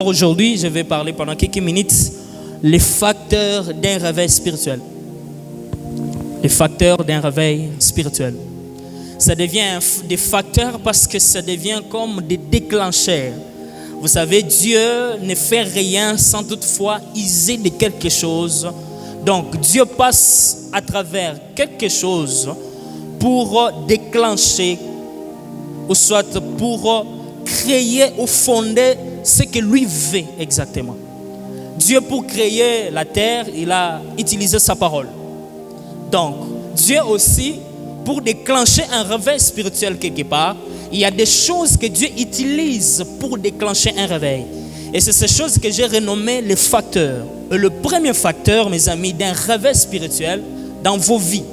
Aujourd'hui, je vais parler pendant quelques minutes les facteurs d'un réveil spirituel. Les facteurs d'un réveil spirituel. Ça devient des facteurs parce que ça devient comme des déclencheurs. Vous savez, Dieu ne fait rien sans toutefois user de quelque chose. Donc, Dieu passe à travers quelque chose pour déclencher, ou soit pour créer ou fonder ce que lui veut exactement. Dieu, pour créer la terre, il a utilisé sa parole. Donc, Dieu aussi, pour déclencher un réveil spirituel quelque part, il y a des choses que Dieu utilise pour déclencher un réveil. Et c'est ces choses que j'ai renommées les facteurs. Et le premier facteur, mes amis, d'un réveil spirituel dans vos vies,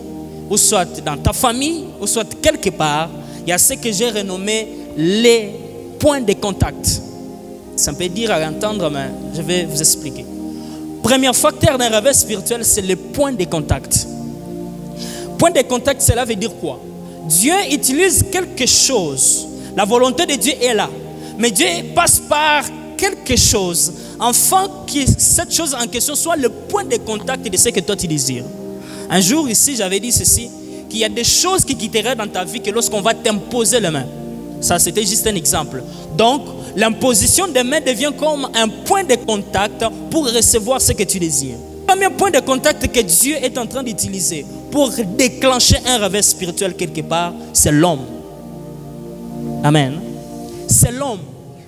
ou soit dans ta famille, ou soit quelque part, il y a ce que j'ai renommé les points de contact. Ça me peut dire à entendre, mais je vais vous expliquer. Premier facteur d'un réveil spirituel, c'est le point de contact. Point de contact, cela veut dire quoi? Dieu utilise quelque chose. La volonté de Dieu est là. Mais Dieu passe par quelque chose afin que cette chose en question soit le point de contact de ce que toi tu désires. Un jour ici, j'avais dit ceci, qu'il y a des choses qui quitteraient dans ta vie que lorsqu'on va t'imposer les mains. Ça, c'était juste un exemple. Donc, l'imposition des mains devient comme un point de contact pour recevoir ce que tu désires. Le premier point de contact que Dieu est en train d'utiliser pour déclencher un réveil spirituel quelque part, c'est l'homme. Amen. C'est l'homme.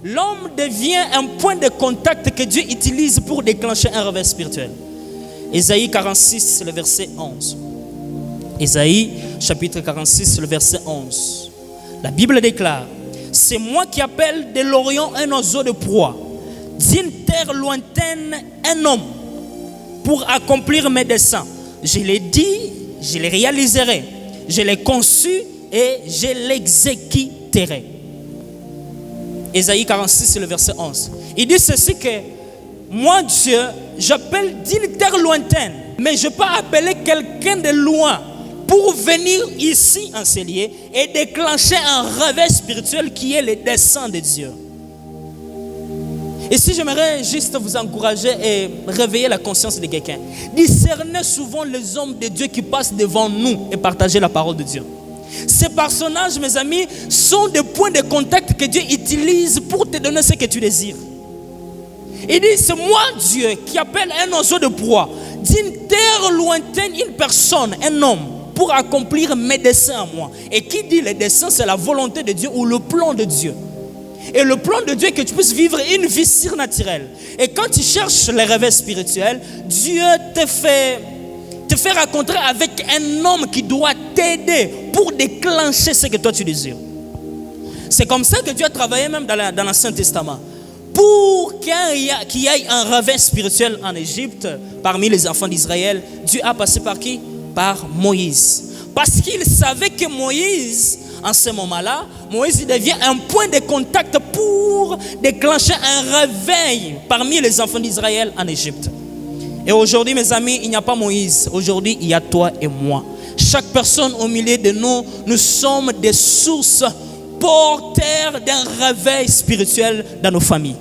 L'homme devient un point de contact que Dieu utilise pour déclencher un réveil spirituel. Ésaïe 46, le verset 11. Ésaïe, chapitre 46, le verset 11. La Bible déclare: c'est moi qui appelle de l'Orient un oiseau de proie, d'une terre lointaine un homme, pour accomplir mes desseins. Je l'ai dit, je les réaliserai. Je l'ai conçu et je l'exécuterai. Ésaïe 46, le verset 11. Il dit ceci que moi, Dieu, j'appelle d'une terre lointaine, mais je peux appeler quelqu'un de loin pour venir ici en ces lieux et déclencher un réveil spirituel qui est le dessein de Dieu. Et si j'aimerais juste vous encourager et réveiller la conscience de quelqu'un, discernez souvent les hommes de Dieu qui passent devant nous et partagez la parole de Dieu. Ces personnages, mes amis, sont des points de contact que Dieu utilise pour te donner ce que tu désires. Il dit, c'est moi Dieu qui appelle un oiseau de proie, d'une terre lointaine une personne, un homme, pour accomplir mes desseins à moi. Et qui dit les desseins, c'est la volonté de Dieu ou le plan de Dieu. Et le plan de Dieu est que tu puisses vivre une vie surnaturelle. Et quand tu cherches les réveils spirituels, Dieu te fait rencontrer avec un homme qui doit t'aider pour déclencher ce que toi tu désires. C'est comme ça que Dieu a travaillé même dans l'Ancien Testament. Pour qu'il y ait un réveil spirituel en Égypte, parmi les enfants d'Israël, Dieu a passé par qui? Par Moïse. Parce qu'il savait que Moïse, en ce moment-là, Moïse devient un point de contact pour déclencher un réveil parmi les enfants d'Israël en Égypte. Et aujourd'hui, mes amis, il n'y a pas Moïse. Aujourd'hui, il y a toi et moi. Chaque personne au milieu de nous, nous sommes des sources porteurs d'un réveil spirituel dans nos familles.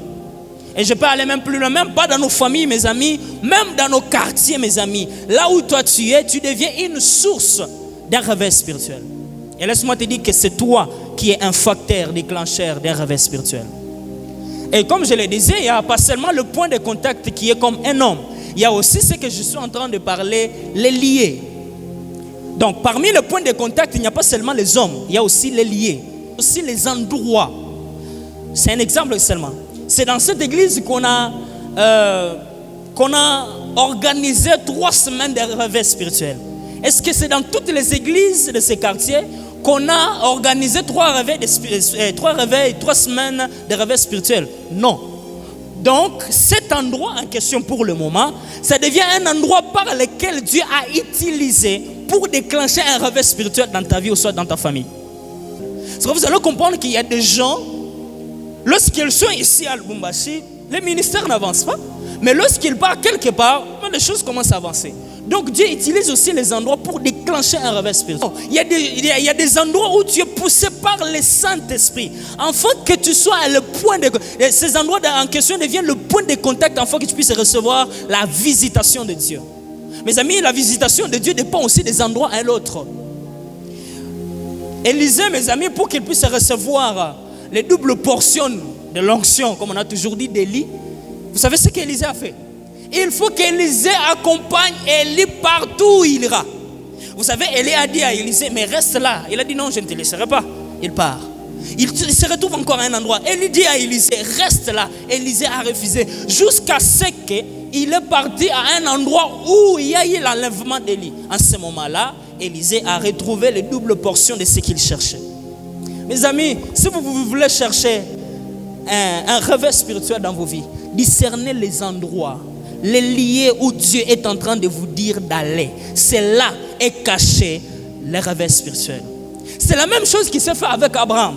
Et je peux aller même plus loin, même pas dans nos familles, mes amis, même dans nos quartiers, mes amis. Là où toi tu es, tu deviens une source d'un réveil spirituel. Et laisse-moi te dire que c'est toi qui es un facteur déclencheur d'un réveil spirituel. Et comme je le disais, il n'y a pas seulement le point de contact qui est comme un homme. Il y a aussi ce que je suis en train de parler, les liés. Donc parmi les points de contact, il n'y a pas seulement les hommes, il y a aussi les liés, aussi les endroits. C'est un exemple seulement. C'est dans cette église qu'on a organisé 3 semaines de réveil spirituel. Est-ce que c'est dans toutes les églises de ces quartiers qu'on a organisé 3 semaines de réveil spirituel? Non. Donc, cet endroit en question pour le moment, ça devient un endroit par lequel Dieu a utilisé pour déclencher un réveil spirituel dans ta vie ou soit dans ta famille. C'est que vous allez comprendre qu'il y a des gens, lorsqu'ils sont ici à Lubumbashi, le ministère n'avance pas. Mais lorsqu'ils partent quelque part, les choses commencent à avancer. Donc Dieu utilise aussi les endroits pour déclencher déclencher un réveil spirituel. Il y a des endroits où tu es poussé par le Saint-Esprit. Afin que tu sois à le point de... Ces endroits en question deviennent le point de contact afin que tu puisses recevoir la visitation de Dieu. Mes amis, la visitation de Dieu dépend aussi des endroits à l'autre. Élisée, mes amis, pour qu'il puisse recevoir les doubles portions de l'onction, comme on a toujours dit, d'Élie, vous savez ce qu'Élisée a fait? Il faut qu'Élisée accompagne Élie partout où il ira. Vous savez, Élie a dit à Élisée, mais reste là. Il a dit non, je ne te laisserai pas. Il part. Il se retrouve encore à un endroit. Élie dit à Élisée, reste là. Élisée a refusé. Jusqu'à ce qu'il est parti à un endroit où il y a eu l'enlèvement d'Élie. En ce moment-là, Élisée a retrouvé les doubles portions de ce qu'il cherchait. Mes amis, si vous voulez chercher un réveil spirituel dans vos vies, discernez les endroits, les lieux où Dieu est en train de vous dire d'aller. C'est là est caché le réveil spirituel. C'est la même chose qui s'est fait avec Abraham.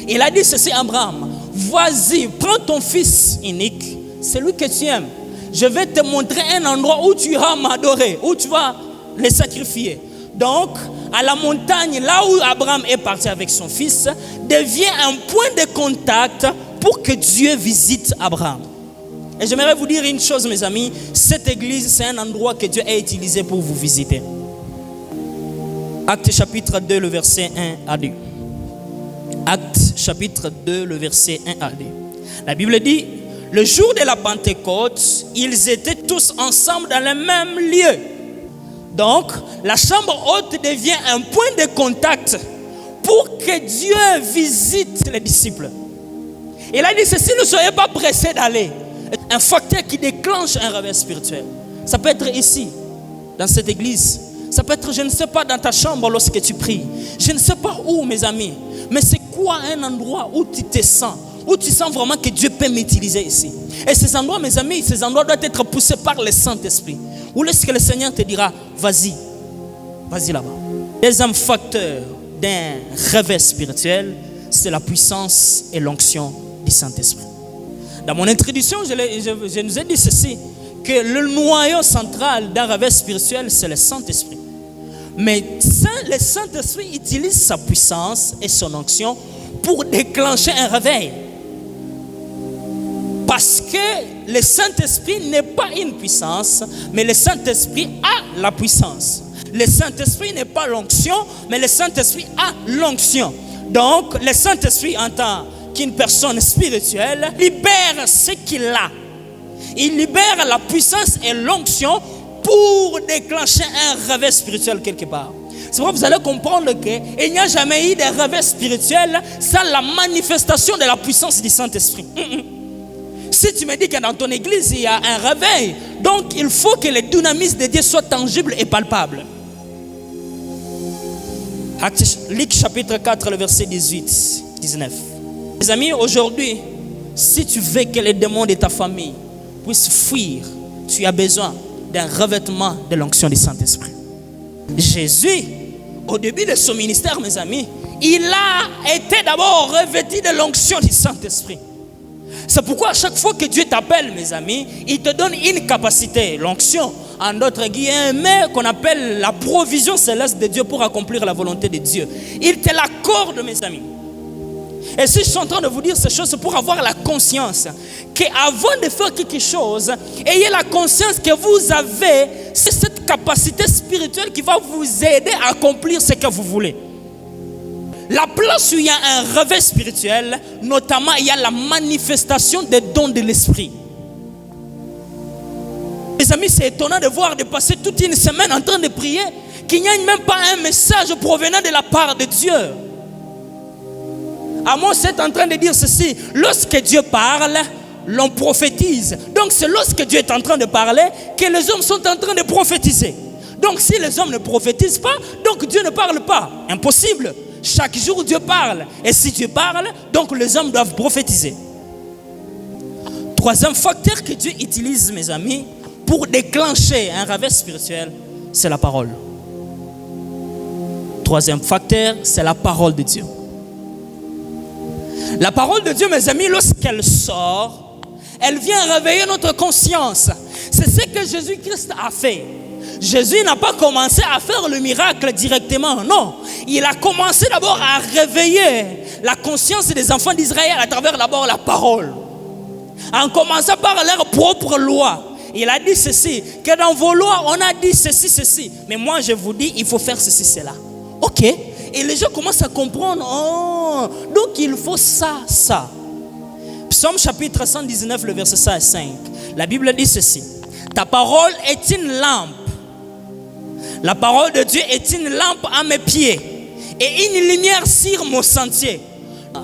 Il a dit ceci à Abraham, vas-y, prends ton fils unique, celui que tu aimes. Je vais te montrer un endroit où tu iras m'adorer, où tu vas le sacrifier. Donc, à la montagne, là où Abraham est parti avec son fils, devient un point de contact pour que Dieu visite Abraham. Et j'aimerais vous dire une chose, mes amis, cette église, c'est un endroit que Dieu a utilisé pour vous visiter. Actes chapitre 2, le verset 1 à 2. Actes chapitre 2, le verset 1 à 2. La Bible dit, le jour de la Pentecôte, ils étaient tous ensemble dans le même lieu. Donc, la chambre haute devient un point de contact pour que Dieu visite les disciples. Il a dit ceci, ne soyez pas pressés d'aller. Un facteur qui déclenche un réveil spirituel. Ça peut être ici, dans cette église. Ça peut être, je ne sais pas, dans ta chambre lorsque tu pries. Je ne sais pas où, mes amis. Mais c'est quoi un endroit où tu te sens, où tu sens vraiment que Dieu peut m'utiliser ici. Et ces endroits, mes amis, ces endroits doivent être poussés par le Saint-Esprit. Où est-ce que le Seigneur te dira, vas-y là-bas. Deuxième facteur d'un réveil spirituel, c'est la puissance et l'onction du Saint-Esprit. Dans mon introduction, je nous ai dit ceci, que le noyau central d'un réveil spirituel, c'est le Saint-Esprit. Mais le Saint-Esprit utilise sa puissance et son onction pour déclencher un réveil. Parce que le Saint-Esprit n'est pas une puissance, mais le Saint-Esprit a la puissance. Le Saint-Esprit n'est pas l'onction, mais le Saint-Esprit a l'onction. Donc, le Saint-Esprit, en tant qu'une personne spirituelle, libère ce qu'il a. Il libère la puissance et l'onction pour déclencher un réveil spirituel quelque part. C'est pourquoi vous allez comprendre qu'il n'y a jamais eu de réveil spirituel sans la manifestation de la puissance du Saint-Esprit. Si tu me dis que dans ton église il y a un réveil, donc il faut que le dynamisme de Dieu soit tangible et palpable. Luc chapitre 4, le verset 18-19. Mes amis, aujourd'hui, si tu veux que les démons de ta famille puissent fuir, tu as besoin d'un revêtement de l'onction du Saint-Esprit. Jésus, au début de son ministère, mes amis, il a été d'abord revêtu de l'onction du Saint-Esprit. C'est pourquoi à chaque fois que Dieu t'appelle, mes amis, il te donne une capacité, l'onction, en d'autres guillemets, qu'on appelle la provision céleste de Dieu pour accomplir la volonté de Dieu. Il te l'accorde, mes amis. Et si je suis en train de vous dire ces choses, c'est pour avoir la conscience qu'avant de faire quelque chose, ayez la conscience que vous avez cette capacité spirituelle qui va vous aider à accomplir ce que vous voulez. La place où il y a un réveil spirituel, notamment il y a la manifestation des dons de l'esprit. Mes amis, c'est étonnant de voir de passer toute une semaine en train de prier, qu'il n'y a même pas un message provenant de la part de Dieu. Amos est en train de dire ceci, lorsque Dieu parle, l'on prophétise. Donc c'est lorsque Dieu est en train de parler que les hommes sont en train de prophétiser. Donc si les hommes ne prophétisent pas, donc Dieu ne parle pas. Impossible. Chaque jour Dieu parle. Et si Dieu parle, donc les hommes doivent prophétiser. Troisième facteur que Dieu utilise, mes amis, pour déclencher un réveil spirituel, c'est la parole. Troisième facteur, c'est la parole de Dieu. La parole de Dieu, mes amis, lorsqu'elle sort, elle vient réveiller notre conscience. C'est ce que Jésus-Christ a fait. Jésus n'a pas commencé à faire le miracle directement, non. Il a commencé d'abord à réveiller la conscience des enfants d'Israël à travers d'abord la parole. En commençant par leur propre loi. Il a dit ceci, que dans vos lois, on a dit ceci, ceci. Mais moi, je vous dis, il faut faire ceci, cela. Ok. Et les gens commencent à comprendre, oh, donc il faut ça, ça. Psaume chapitre 119, le verset 5. La Bible dit ceci. Ta parole est une lampe. La parole de Dieu est une lampe à mes pieds et une lumière sur mon sentier.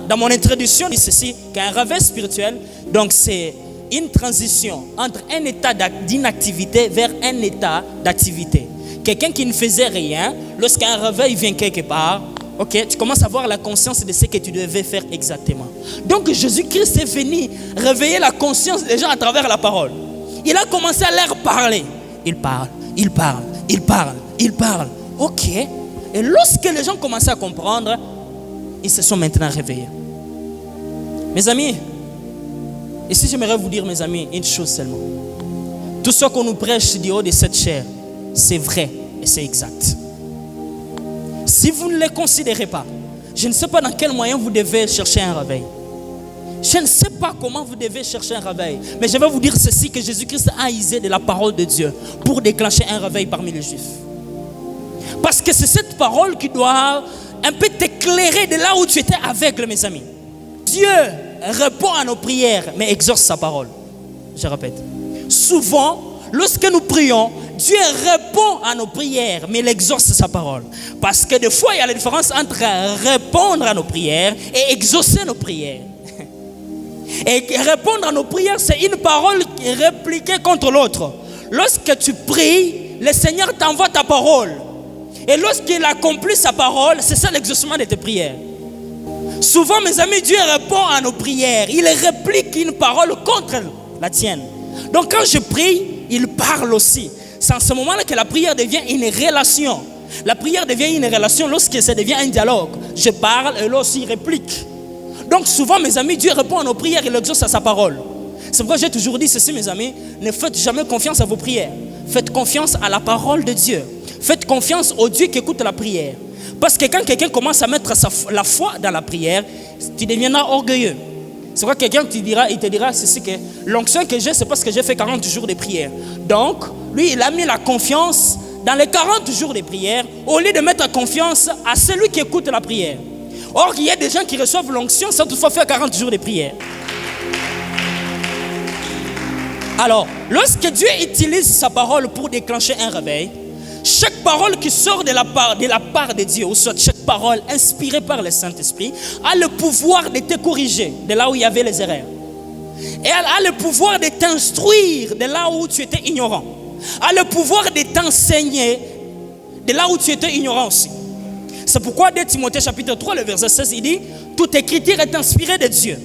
Dans mon introduction, je dis ceci, qu'un réveil spirituel, donc c'est une transition entre un état d'inactivité vers un état d'activité. Quelqu'un qui ne faisait rien, lorsqu'un réveil vient quelque part, ok, tu commences à avoir la conscience de ce que tu devais faire exactement. Donc Jésus-Christ est venu réveiller la conscience des gens à travers la parole. Il a commencé à leur parler. Il parle, il parle, il parle, il parle. Ok. Et lorsque les gens commençaient à comprendre, ils se sont maintenant réveillés. Mes amis, ici j'aimerais vous dire, mes amis, une chose seulement. Tout ce qu'on nous prêche du haut de cette chair, c'est vrai et c'est exact. Si vous ne les considérez pas, je ne sais pas dans quel moyen vous devez chercher un réveil. Je ne sais pas comment vous devez chercher un réveil. Mais je vais vous dire ceci, que Jésus-Christ a usé de la parole de Dieu pour déclencher un réveil parmi les Juifs. Parce que c'est cette parole qui doit un peu t'éclairer de là où tu étais aveugle, mes amis. Dieu répond à nos prières, mais exauce sa parole. Je répète. Souvent, lorsque nous prions, Dieu répond à nos prières, mais il exauce sa parole. Parce que des fois, il y a la différence entre répondre à nos prières et exaucer nos prières. Et répondre à nos prières, c'est une parole répliquée contre l'autre. Lorsque tu pries, le Seigneur t'envoie ta parole. Et lorsqu'il accomplit sa parole, c'est ça l'exaucement de tes prières. Souvent, mes amis, Dieu répond à nos prières. Il réplique une parole contre la tienne. Donc quand je prie, il parle aussi. C'est en ce moment-là que la prière devient une relation. La prière devient une relation lorsque ça devient un dialogue. Je parle et l'autre il réplique. Donc souvent, mes amis, Dieu répond à nos prières, il exauce à sa parole. C'est pourquoi j'ai toujours dit ceci, mes amis, ne faites jamais confiance à vos prières. Faites confiance à la parole de Dieu. Faites confiance au Dieu qui écoute la prière. Parce que quand quelqu'un commence à mettre la foi dans la prière, tu deviendras orgueilleux. C'est pourquoi quelqu'un il te dira ceci, que l'onction que j'ai, c'est parce que j'ai fait 40 jours de prière. Donc, lui, il a mis la confiance dans les 40 jours de prière au lieu de mettre confiance à celui qui écoute la prière. Or, il y a des gens qui reçoivent l'onction sans toutefois faire 40 jours de prière. Alors, lorsque Dieu utilise sa parole pour déclencher un réveil, chaque parole qui sort de la part de Dieu, ou soit chaque parole inspirée par le Saint-Esprit, a le pouvoir de te corriger de là où il y avait les erreurs. Et elle a le pouvoir de t'instruire de là où tu étais ignorant. Elle a le pouvoir de t'enseigner de là où tu étais ignorant aussi. C'est pourquoi, dès Timothée chapitre 3, le verset 16, il dit « Toute écriture est inspirée de Dieu ».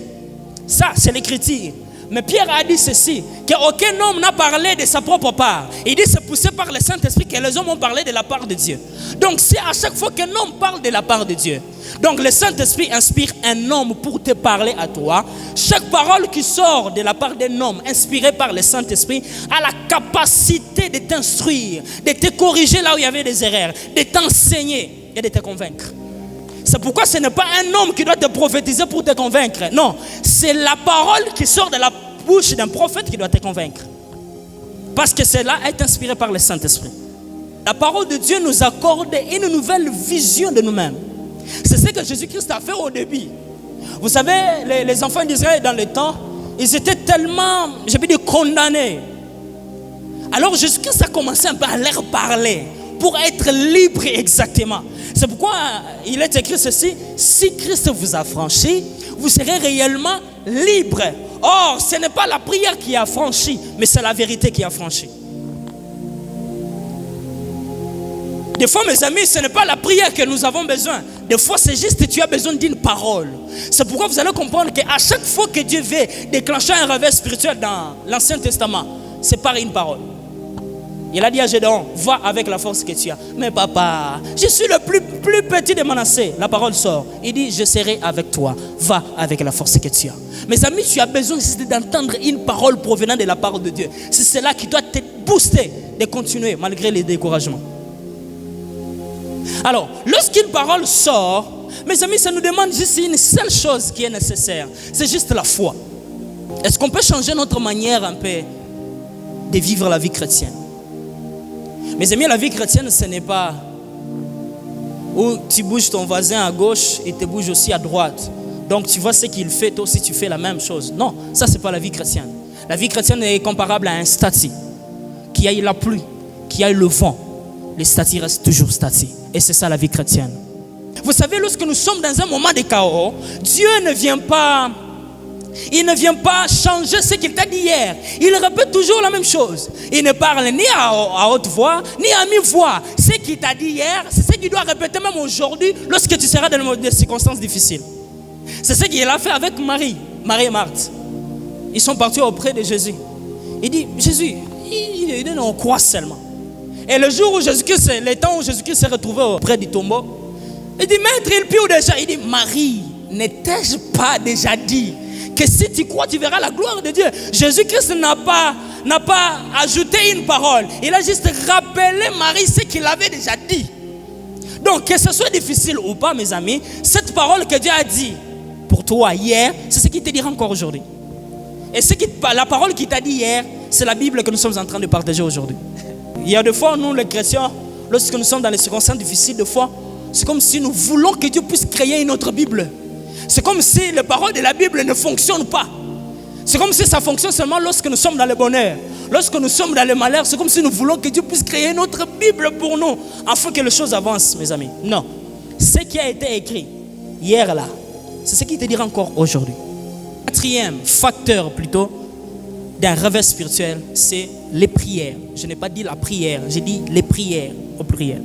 Ça, c'est l'écriture. Mais Pierre a dit ceci, qu'aucun homme n'a parlé de sa propre part. Il dit c'est poussé par le Saint-Esprit que les hommes ont parlé de la part de Dieu. Donc c'est à chaque fois qu'un homme parle de la part de Dieu. Donc le Saint-Esprit inspire un homme pour te parler à toi. Chaque parole qui sort de la part d'un homme inspiré par le Saint-Esprit a la capacité de t'instruire, de te corriger là où il y avait des erreurs, de t'enseigner et de te convaincre. C'est pourquoi ce n'est pas un homme qui doit te prophétiser pour te convaincre. Non, c'est la parole qui sort de la bouche d'un prophète qui doit te convaincre. Parce que cela est inspiré par le Saint-Esprit. La parole de Dieu nous accorde une nouvelle vision de nous-mêmes. C'est ce que Jésus-Christ a fait au début. Vous savez, les enfants d'Israël dans le temps, ils étaient tellement, je vais dire, condamnés. Alors Jésus-Christ a commencé un peu à leur parler pour être libre exactement. C'est pourquoi il est écrit ceci: si Christ vous a franchi, vous serez réellement libre. Or, ce n'est pas la prière qui a franchi, mais c'est la vérité qui a franchi. Des fois, mes amis, ce n'est pas la prière que nous avons besoin. Des fois, c'est juste que tu as besoin d'une parole. C'est pourquoi vous allez comprendre qu'à chaque fois que Dieu veut déclencher un réveil spirituel dans l'Ancien Testament, c'est par une parole. Il a dit à Gédéon, va avec la force que tu as. Mais papa, je suis le plus petit de Manassé. La parole sort. Il dit, je serai avec toi. Va avec la force que tu as. Mes amis, tu as besoin d'entendre une parole provenant de la parole de Dieu. C'est cela qui doit te booster, de continuer malgré les découragements. Alors, lorsqu'une parole sort, mes amis, ça nous demande juste une seule chose qui est nécessaire. C'est juste la foi. Est-ce qu'on peut changer notre manière un peu de vivre la vie chrétienne? Mes amis, la vie chrétienne, ce n'est pas où tu bouges ton voisin à gauche et tu bouges aussi à droite. Donc tu vois ce qu'il fait, toi aussi tu fais la même chose. Non, ça c'est pas la vie chrétienne. La vie chrétienne est comparable à un stati. Qu'il y ait la pluie, qu'il y ait le vent, les stati restent toujours stati. Et c'est ça la vie chrétienne. Vous savez, lorsque nous sommes dans un moment de chaos, Dieu ne vient pas changer ce qu'il t'a dit hier. Il répète toujours la même chose. Il ne parle ni à haute voix, ni à mi-voix. Ce qu'il t'a dit hier, c'est ce qu'il doit répéter même aujourd'hui lorsque tu seras dans des circonstances difficiles. C'est ce qu'il a fait avec Marie et Marthe. Ils sont partis auprès de Jésus. Il dit, Jésus, il est en croix seulement. Et le jour où Jésus-Christ, le temps où Jésus-Christ s'est retrouvé auprès du tombeau, il dit, maître, il prie déjà. Il dit, Marie, n'ai-je pas déjà dit que si tu crois, tu verras la gloire de Dieu? Jésus-Christ n'a pas ajouté une parole. Il a juste rappelé Marie ce qu'il avait déjà dit. Donc, que ce soit difficile ou pas, mes amis, cette parole que Dieu a dit pour toi hier, c'est ce qu'il te dira encore aujourd'hui. Et la parole qu'il t'a dit hier, c'est la Bible que nous sommes en train de partager aujourd'hui. Il y a des fois, nous les chrétiens, lorsque nous sommes dans les circonstances difficiles, des fois, c'est comme si nous voulons que Dieu puisse créer une autre Bible. C'est comme si les paroles de la Bible ne fonctionnent pas. C'est comme si ça fonctionne seulement lorsque nous sommes dans le bonheur. Lorsque nous sommes dans le malheur, c'est comme si nous voulons que Dieu puisse créer une autre Bible pour nous, afin que les choses avancent, mes amis. Non. Ce qui a été écrit hier là, c'est ce qui te dira encore aujourd'hui. Quatrième facteur plutôt d'un réveil spirituel, c'est les prières. Je n'ai pas dit la prière, j'ai dit les prières au pluriel.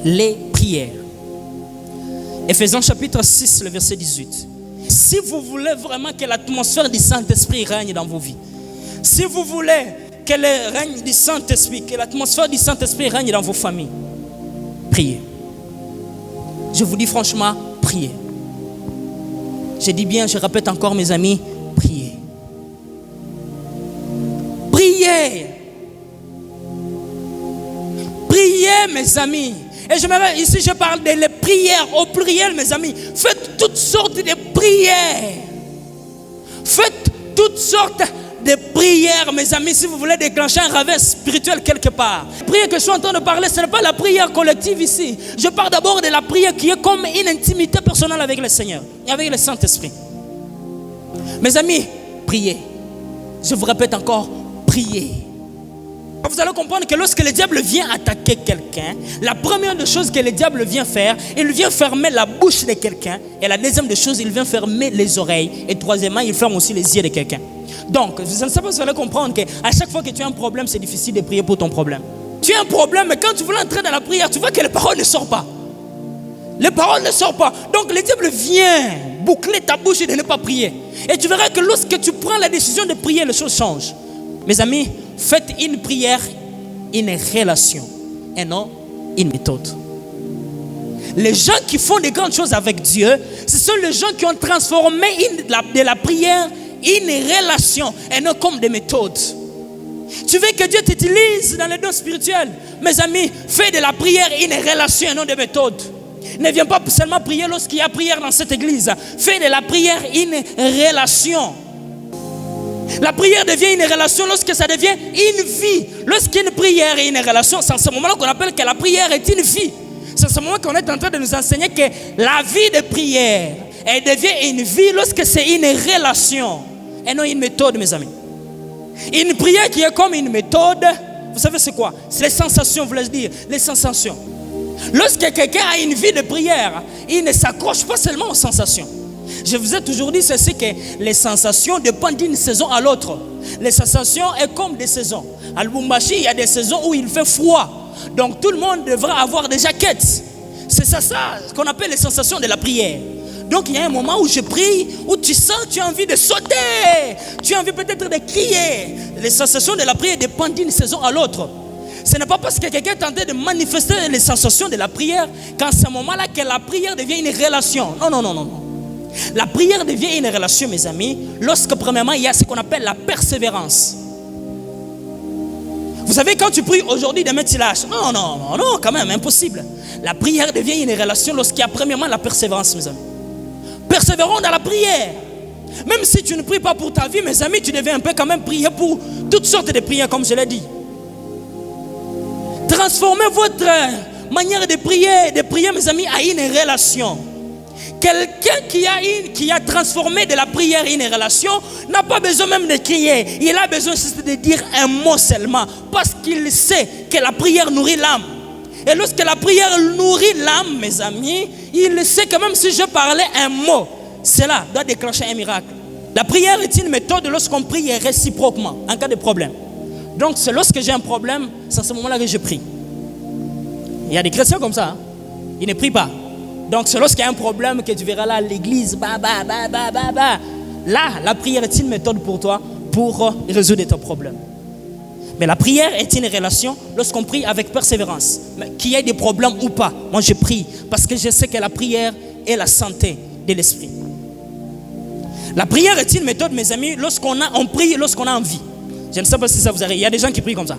Les prières. Éphésiens chapitre 6, le verset 18. Si vous voulez vraiment que l'atmosphère du Saint-Esprit règne dans vos vies, si vous voulez que le règne du Saint-Esprit, que l'atmosphère du Saint-Esprit règne dans vos familles, priez. Je vous dis franchement, priez. Je dis bien, je répète encore mes amis, priez. Priez. Priez mes amis. Et j'aimerais, ici je parle de les prières au pluriel mes amis. Faites toutes sortes de prières. Faites toutes sortes de prières mes amis si vous voulez déclencher un réveil spirituel quelque part. La prière que je suis en train de parler, ce n'est pas la prière collective ici. Je parle d'abord de la prière qui est comme une intimité personnelle avec le Seigneur et avec le Saint-Esprit. Mes amis, priez. Je vous répète encore, priez. Vous allez comprendre que lorsque le diable vient attaquer quelqu'un, la première des choses que le diable vient faire, il vient fermer la bouche de quelqu'un. Et la deuxième des choses, il vient fermer les oreilles. Et troisièmement, il ferme aussi les yeux de quelqu'un. Donc, vous allez comprendre qu'à chaque fois que tu as un problème, c'est difficile de prier pour ton problème. Tu as un problème, mais quand tu veux entrer dans la prière, tu vois que les paroles ne sortent pas. Les paroles ne sortent pas. Donc, le diable vient boucler ta bouche et de ne pas prier. Et tu verras que lorsque tu prends la décision de prier, les choses changent. Mes amis, faites une prière, une relation, et non une méthode. Les gens qui font des grandes choses avec Dieu, ce sont les gens qui ont transformé de la prière une relation, et non comme des méthodes. Tu veux que Dieu t'utilise dans les dons spirituels? Mes amis, fais de la prière une relation et non des méthodes. Ne viens pas seulement prier lorsqu'il y a prière dans cette église. Fais de la prière une relation. La prière devient une relation lorsque ça devient une vie. Lorsqu'une prière est une relation, c'est en ce moment-là qu'on appelle que la prière est une vie. C'est en ce moment qu'on est en train de nous enseigner que la vie de prière, elle devient une vie lorsque c'est une relation et non une méthode, mes amis. Une prière qui est comme une méthode, vous savez c'est quoi? C'est les sensations, voulais-je dire, les sensations. Lorsque quelqu'un a une vie de prière, il ne s'accroche pas seulement aux sensations. Je vous ai toujours dit ceci, que les sensations dépendent d'une saison à l'autre. Les sensations sont comme des saisons. À Lubumbashi, il y a des saisons où il fait froid. Donc tout le monde devra avoir des jaquettes. C'est ça ce qu'on appelle les sensations de la prière. Donc il y a un moment où je prie, où tu sens, tu as envie de sauter. Tu as envie peut-être de crier. Les sensations de la prière dépendent d'une saison à l'autre. Ce n'est pas parce que quelqu'un est en train de manifester les sensations de la prière qu'en ce moment-là que la prière devient une relation. Non. La prière devient une relation, mes amis, lorsque premièrement il y a ce qu'on appelle la persévérance. Vous savez, quand tu pries aujourd'hui, demain tu lâches. Non, non, non, non, quand même, impossible. La prière devient une relation lorsqu'il y a premièrement la persévérance, mes amis. Persévérons dans la prière. Même si tu ne pries pas pour ta vie, mes amis, tu devais un peu quand même prier pour toutes sortes de prières, comme je l'ai dit. Transformez votre manière de prier, mes amis, à une relation. Quelqu'un qui a transformé de la prière en une relation n'a pas besoin même de crier. Il a besoin juste de dire un mot seulement. Parce qu'il sait que la prière nourrit l'âme. Et lorsque la prière nourrit l'âme, mes amis, il sait que même si je parlais un mot, cela doit déclencher un miracle. La prière est une méthode lorsqu'on prie réciproquement, en cas de problème. Donc c'est lorsque j'ai un problème, c'est à ce moment-là que je prie. Il y a des chrétiens comme ça, hein? Ils ne prient pas. Donc c'est lorsqu'il y a un problème que tu verras là à l'église, là, la prière est une méthode pour toi pour résoudre ton problème. Mais la prière est une relation lorsqu'on prie avec persévérance. Qu'il y ait des problèmes ou pas, moi je prie parce que je sais que la prière est la santé de l'esprit. La prière est une méthode, mes amis, on prie lorsqu'on a envie. Je ne sais pas si ça vous arrive. Il y a des gens qui prient comme ça.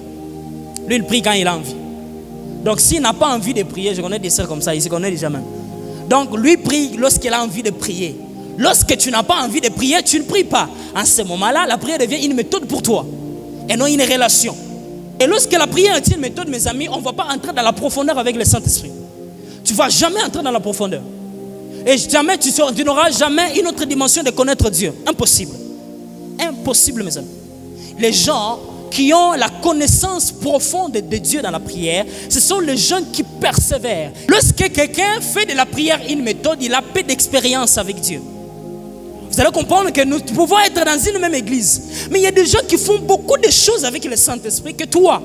Lui, il prie quand il a envie. Donc s'il n'a pas envie de prier, je connais des sœurs comme ça, il se connaît déjà même. Donc lui prie lorsqu'il a envie de prier. Lorsque tu n'as pas envie de prier, tu ne pries pas. En ce moment-là, la prière devient une méthode pour toi et non une relation. Et lorsque la prière est une méthode, mes amis, on ne va pas entrer dans la profondeur avec le Saint-Esprit. Tu ne vas jamais entrer dans la profondeur. Et jamais tu n'auras jamais une autre dimension de connaître Dieu. Impossible. Impossible, mes amis. Les gens qui ont la connaissance profonde de Dieu dans la prière, ce sont les gens qui persévèrent. Lorsque quelqu'un fait de la prière une méthode, il a peu d'expérience avec Dieu. Vous allez comprendre que nous pouvons être dans une même église, mais il y a des gens qui font beaucoup de choses avec le Saint-Esprit que toi.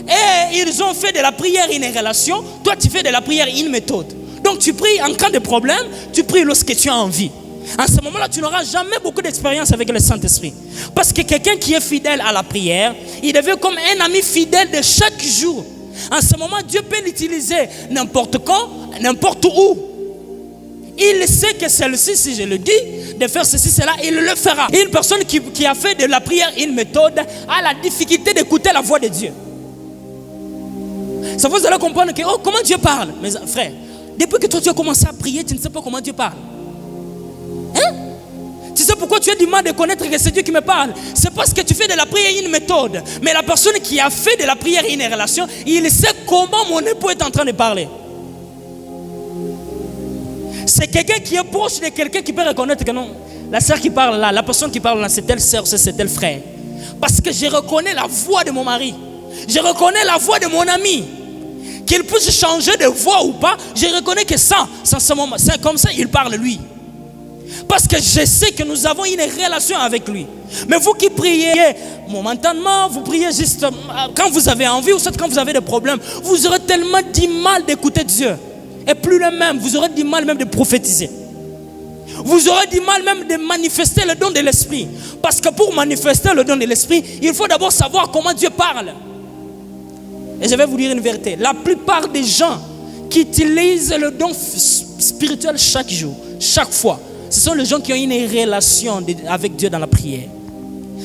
Et ils ont fait de la prière une relation, toi tu fais de la prière une méthode. Donc tu pries en cas de problème, tu pries lorsque tu as envie. En ce moment-là, tu n'auras jamais beaucoup d'expérience avec le Saint-Esprit. Parce que quelqu'un qui est fidèle à la prière, il devient comme un ami fidèle de chaque jour. En ce moment, Dieu peut l'utiliser n'importe quand, n'importe où. Il sait que celle-ci, si je le dis, de faire ceci, cela, il le fera. Une personne qui a fait de la prière une méthode a la difficulté d'écouter la voix de Dieu. Ça vous allez comprendre que, oh, comment Dieu parle? Mes frères, depuis que toi tu as commencé à prier, tu ne sais pas comment Dieu parle. Hein? Tu sais pourquoi tu as du mal de connaître que c'est Dieu qui me parle? C'est parce que tu fais de la prière une méthode. Mais la personne qui a fait de la prière une relation, il sait comment mon époux est en train de parler. C'est quelqu'un qui est proche de quelqu'un qui peut reconnaître que non, la sœur qui parle là, la personne qui parle là, c'est telle sœur, c'est tel frère. Parce que je reconnais la voix de mon mari. Je reconnais la voix de mon ami. Qu'il puisse changer de voix ou pas, je reconnais que ça, c'est comme ça, il parle lui. Parce que je sais que nous avons une relation avec lui. Mais vous qui priez momentanément, vous priez juste quand vous avez envie ou quand vous avez des problèmes, vous aurez tellement du mal d'écouter Dieu. Et plus le même, vous aurez du mal même de prophétiser. Vous aurez du mal même de manifester le don de l'esprit. Parce que pour manifester le don de l'esprit, il faut d'abord savoir comment Dieu parle. Et je vais vous dire une vérité. La plupart des gens qui utilisent le don spirituel chaque jour, chaque fois, ce sont les gens qui ont une relation avec Dieu dans la prière.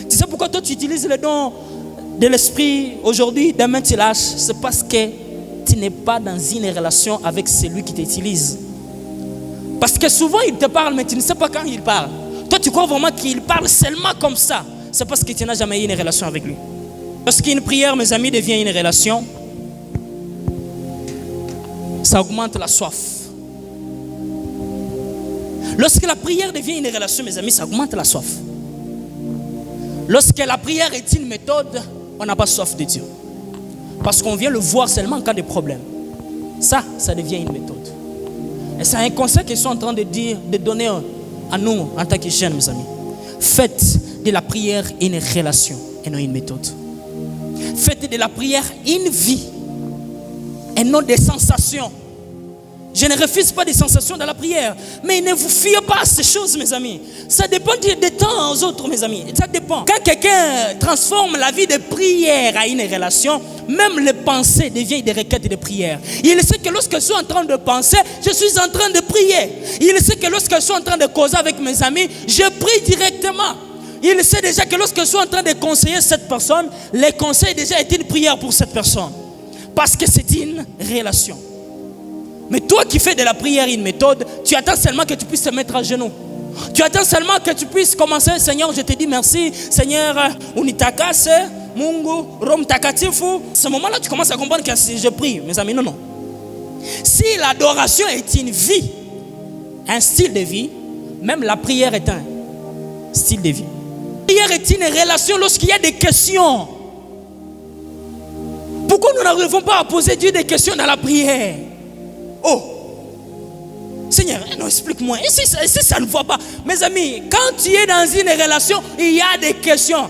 Tu sais pourquoi toi tu utilises le don de l'esprit aujourd'hui, demain tu lâches? C'est parce que tu n'es pas dans une relation avec celui qui t'utilise. Parce que souvent il te parle, mais tu ne sais pas quand il parle. Toi tu crois vraiment qu'il parle seulement comme ça. C'est parce que tu n'as jamais eu une relation avec lui. Lorsqu'une prière, mes amis, devient une relation, ça augmente la soif. Lorsque la prière devient une relation, mes amis, ça augmente la soif. Lorsque la prière est une méthode, on n'a pas soif de Dieu. Parce qu'on vient le voir seulement en cas de problème. Ça devient une méthode. Et c'est un conseil qu'ils sont en train de donner à nous en tant que jeunes, mes amis. Faites de la prière une relation et non une méthode. Faites de la prière une vie et non des sensations. Je ne refuse pas des sensations dans la prière, mais ne vous fiez pas à ces choses, mes amis. Ça dépend des temps aux autres, mes amis. Ça dépend. Quand quelqu'un transforme la vie de prière à une relation, même les pensées deviennent des requêtes de prière. Il sait que lorsque je suis en train de penser, je suis en train de prier. Il sait que lorsque je suis en train de causer avec mes amis, je prie directement. il sait déjà que lorsque je suis en train de conseiller cette personne, le conseil déjà est une prière pour cette personne. Parce que c'est une relation. Mais toi qui fais de la prière une méthode, tu attends seulement que tu puisses te mettre à genoux. Tu attends seulement que tu puisses commencer, Seigneur, je te dis merci, Seigneur, unitakase, Mungu, Rom takatifu. Ce moment-là, tu commences à comprendre que je prie. Mes amis, non. Si l'adoration est une vie, un style de vie, même la prière est un style de vie. La prière est une relation lorsqu'il y a des questions. Pourquoi nous n'arrivons pas à poser Dieu des questions dans la prière? Oh, Seigneur, non, explique-moi. Et si ça ne va pas? Mes amis, quand tu es dans une relation, il y a des questions.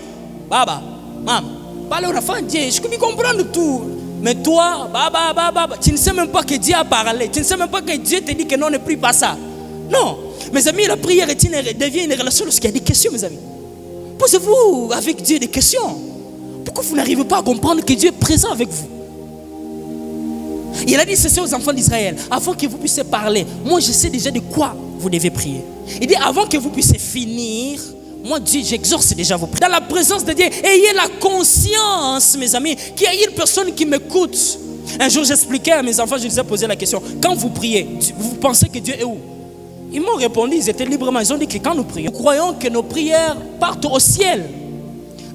Baba, maman, parle aux enfants, Dieu, je peux comprendre tout. Mais toi, baba, tu ne sais même pas que Dieu a parlé. Tu ne sais même pas que Dieu te dit que non, ne prie pas ça. Non, mes amis, la prière devient une relation lorsqu'il y a des questions, mes amis. Posez-vous avec Dieu des questions. Pourquoi vous n'arrivez pas à comprendre que Dieu est présent avec vous? Il a dit ceci aux enfants d'Israël. Avant que vous puissiez parler, moi je sais déjà de quoi vous devez prier. Il dit avant que vous puissiez finir, moi Dieu, j'exorce déjà vos prières. Dans la présence de Dieu, ayez la conscience, mes amis, qu'il y a une personne qui m'écoute. Un jour j'expliquais à mes enfants, je les ai posé la question. Quand vous priez, vous pensez que Dieu est où? Ils m'ont répondu, ils étaient librement. Ils ont dit que quand nous prions, nous croyons que nos prières partent au ciel.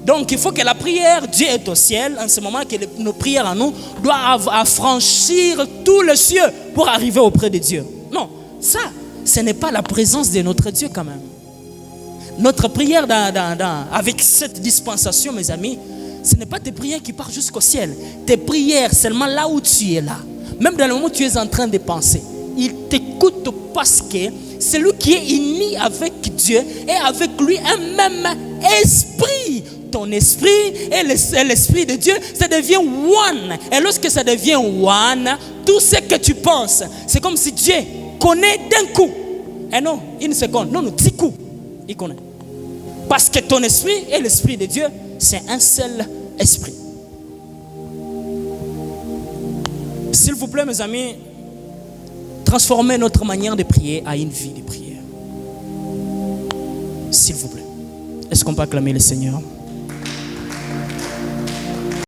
Donc il faut que la prière, Dieu est au ciel, en ce moment que nos prières à nous doivent affranchir tous les cieux pour arriver auprès de Dieu. Non, ça, ce n'est pas la présence de notre Dieu quand même. Notre prière avec cette dispensation, mes amis, ce n'est pas tes prières qui partent jusqu'au ciel. Tes prières, seulement là où tu es là. Même dans le moment où tu es en train de penser. Il t'écoute parce que celui qui est uni avec Dieu est avec lui un même esprit. Ton esprit et l'esprit de Dieu, ça devient one. Et lorsque ça devient one, tout ce que tu penses, c'est comme si Dieu connaît d'un coup. Et non, une seconde, non, petit coup, il connaît. Parce que ton esprit et l'esprit de Dieu, c'est un seul esprit. S'il vous plaît, mes amis, transformez notre manière de prier à une vie de prière. S'il vous plaît. Est-ce qu'on peut acclamer le Seigneur?